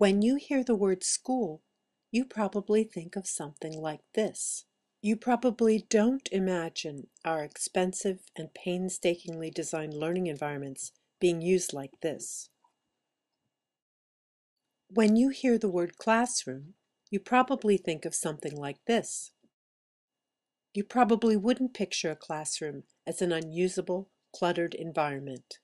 When you hear the word school, you probably think of something like this. You probably don't imagine our expensive and painstakingly designed learning environments being used like this. When you hear the word classroom, you probably think of something like this. You probably wouldn't picture a classroom as an unusable, cluttered environment.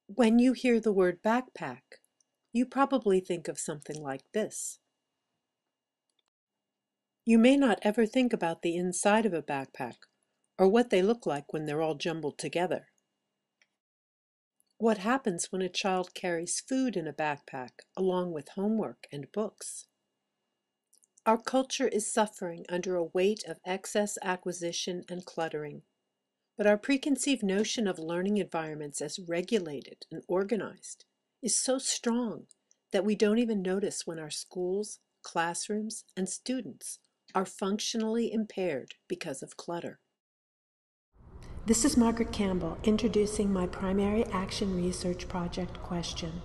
When you hear the word backpack, you probably think of something like this. You may not ever think about the inside of a backpack or what they look like when they're all jumbled together. What happens when a child carries food in a backpack along with homework and books? Our culture is suffering under a weight of excess acquisition and cluttering, but our preconceived notion of learning environments as regulated and organized is so strong that we don't even notice when our schools, classrooms, and students are functionally impaired because of clutter. This is Margaret Campbell introducing my primary action research project question.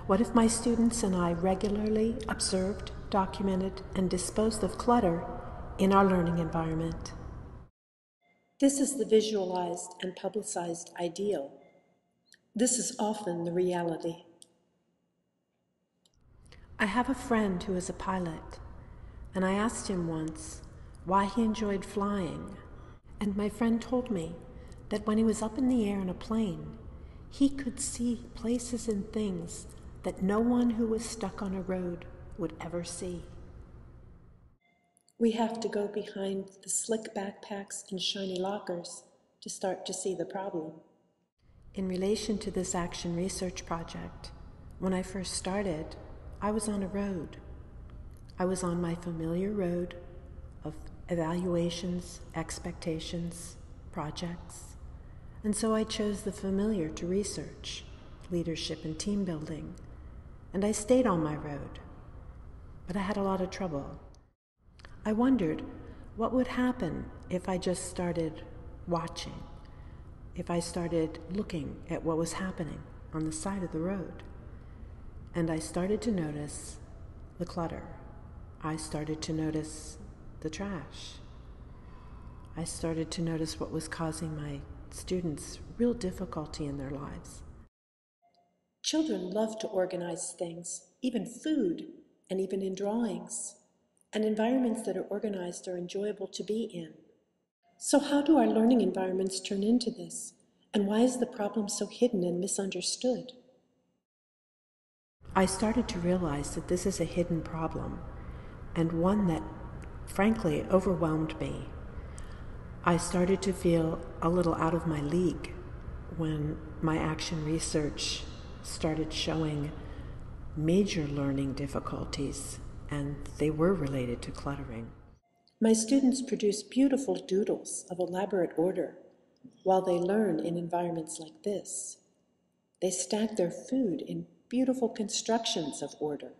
What if my students and I regularly observed, documented, and disposed of clutter in our learning environment? This is the visualized and publicized ideal. This is often the reality. I have a friend who is a pilot, and I asked him once why he enjoyed flying. And my friend told me that when he was up in the air in a plane, he could see places and things that no one who was stuck on a road would ever see. We have to go behind the slick backpacks and shiny lockers to start to see the problem. In relation to this action research project, when I first started, I was on a road. I was on my familiar road of evaluations, expectations, projects, and so I chose the familiar to research, leadership and team building, and I stayed on my road, but I had a lot of trouble. I wondered what would happen if I just started watching, if I started looking at what was happening on the side of the road, and I started to notice the clutter. I started to notice the trash. I started to notice what was causing my students real difficulty in their lives. Children love to organize things, even food, and even in drawings. And environments that are organized are enjoyable to be in. So how do our learning environments turn into this? And why is the problem so hidden and misunderstood? I started to realize that this is a hidden problem, and one that, frankly, overwhelmed me. I started to feel a little out of my league when my action research started showing major learning difficulties, and they were related to cluttering. My students produce beautiful doodles of elaborate order while they learn in environments like this. They stack their food in beautiful constructions of order,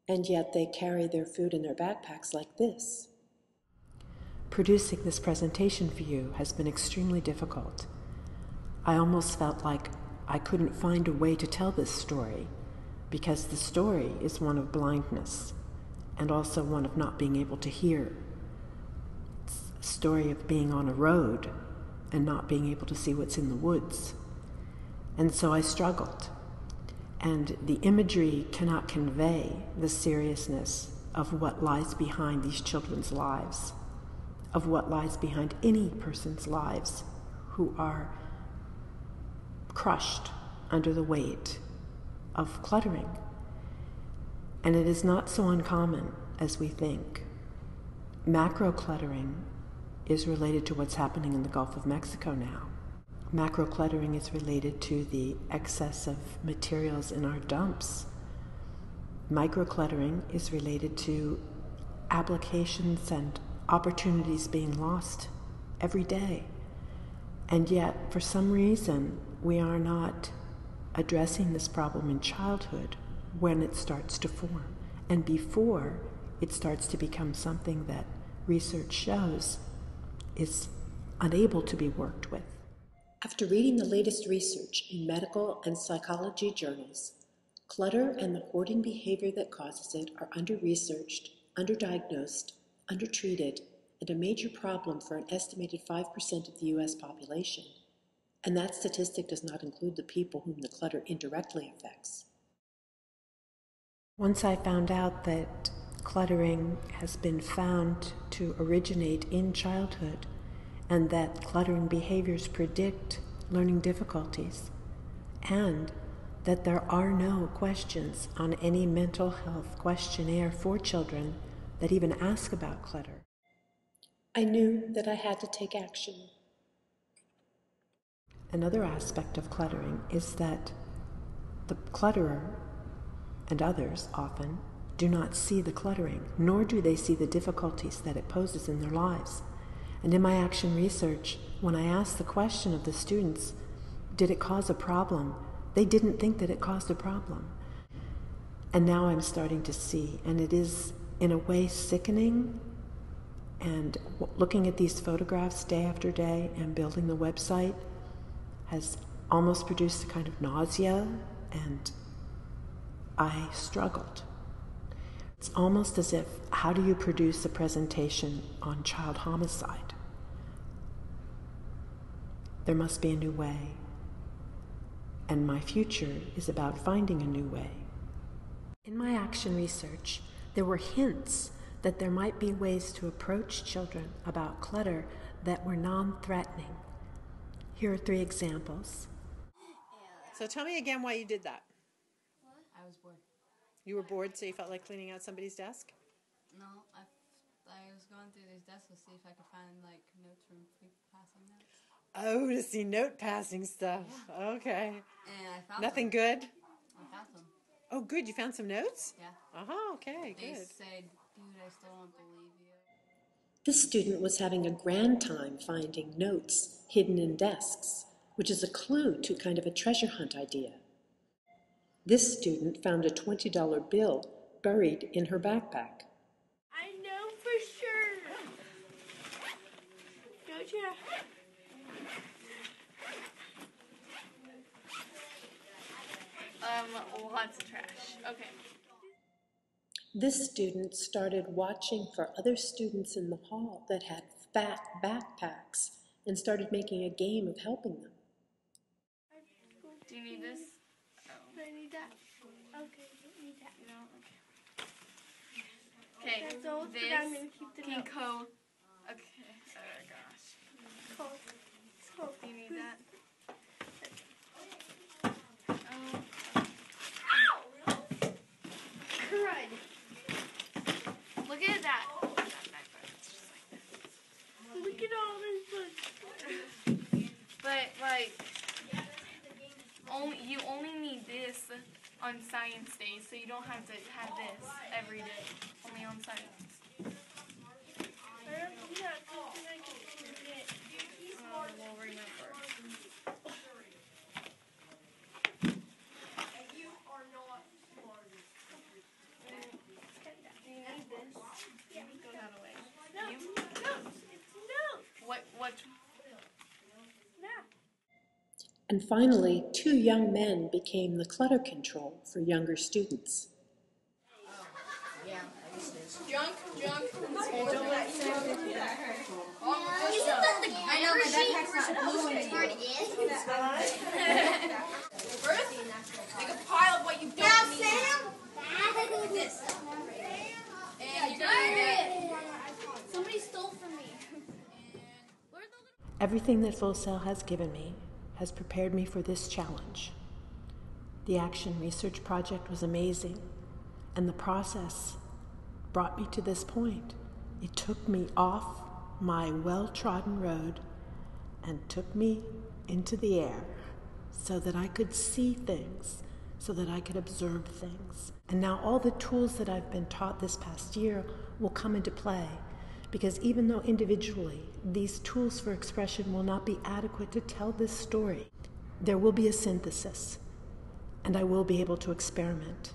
and yet they carry their food in their backpacks like this. Producing this presentation for you has been extremely difficult. I almost felt like I couldn't find a way to tell this story because the story is one of blindness and also one of not being able to hear. It's a story of being on a road and not being able to see what's in the woods. And so I struggled. And the imagery cannot convey the seriousness of what lies behind these children's lives, of what lies behind any person's lives who are crushed under the weight of cluttering. And it is not so uncommon as we think. Macro cluttering is related to what's happening in the Gulf of Mexico now. Macro cluttering is related to the excess of materials in our dumps. Micro cluttering is related to applications and opportunities being lost every day. And yet, for some reason, we are not addressing this problem in childhood when it starts to form and before it starts to become something that research shows is unable to be worked with. After reading the latest research in medical and psychology journals, Clutter and the hoarding behavior that causes it are under-researched, underdiagnosed, undertreated, and a major problem for an estimated 5% of the U.S. population. And that statistic does not include the people whom the clutter indirectly affects. Once I found out that cluttering has been found to originate in childhood and that cluttering behaviors predict learning difficulties, and that there are no questions on any mental health questionnaire for children that even ask about clutter, I knew that I had to take action. Another aspect of cluttering is that the clutterer and others often do not see the cluttering, nor do they see the difficulties that it poses in their lives. And in my action research, when I asked the question of the students, did it cause a problem? They didn't think that it caused a problem. And now I'm starting to see, and it is in a way sickening, and looking at these photographs day after day and building the website has almost produced a kind of nausea, and I struggled. It's almost as if, how do you produce a presentation on child homicide? There must be a new way. And my future is about finding a new way. In my action research, there were hints that there might be ways to approach children about clutter that were non-threatening. Here are 3 examples. So tell me again why you did that. I was bored. You were bored, so you felt like cleaning out somebody's desk? No, I was going through these desks to see if I could find like notes from people passing notes. Oh, to see note passing stuff. Yeah. Okay. And I found Nothing some. good? I found some. Oh, good. You found some notes? Yeah. Okay, They good. said, dude, I still don't believe you. This student was having a grand time finding notes hidden in desks, which is a clue to kind of a treasure hunt idea. This student found a $20 bill buried in her backpack. I know for sure. Don't you? Lots of trash. Okay. This student started watching for other students in the hall that had fat backpacks and started making a game of helping them. Do you need this? Oh. I need that. Okay, I don't need that. You know? Okay. Okay, That's all, this but I'm gonna keep the can notes. Okay. Oh gosh. Cold. Cold. Do you need that? Crud. Look at that. Look at all this books. But like, you only need this on science days, so you don't have to have this every day. Only on science. I don't think that's something I can forget. We'll remember. Do you need this? Yeah. Go that away. No, You? no, it's no. What? No. And finally, 2 young men became the clutter control for younger students. Junk. I know my backpack's not blue and it's hard to get. Make a pile of what you don't need. Sam? This. And you're gonna need that. Somebody stole from me. Everything that Full Sail has given me has prepared me for this challenge. The Action Research Project was amazing, and the process brought me to this point. It took me off my well-trodden road and took me into the air so that I could see things, so that I could observe things. And now all the tools that I've been taught this past year will come into play, because even though individually these tools for expression will not be adequate to tell this story, there will be a synthesis, and I will be able to experiment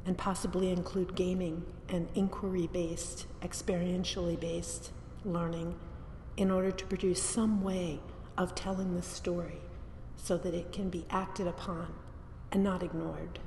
and possibly include gaming and inquiry-based, experientially based learning in order to produce some way of telling this story so that it can be acted upon and not ignored.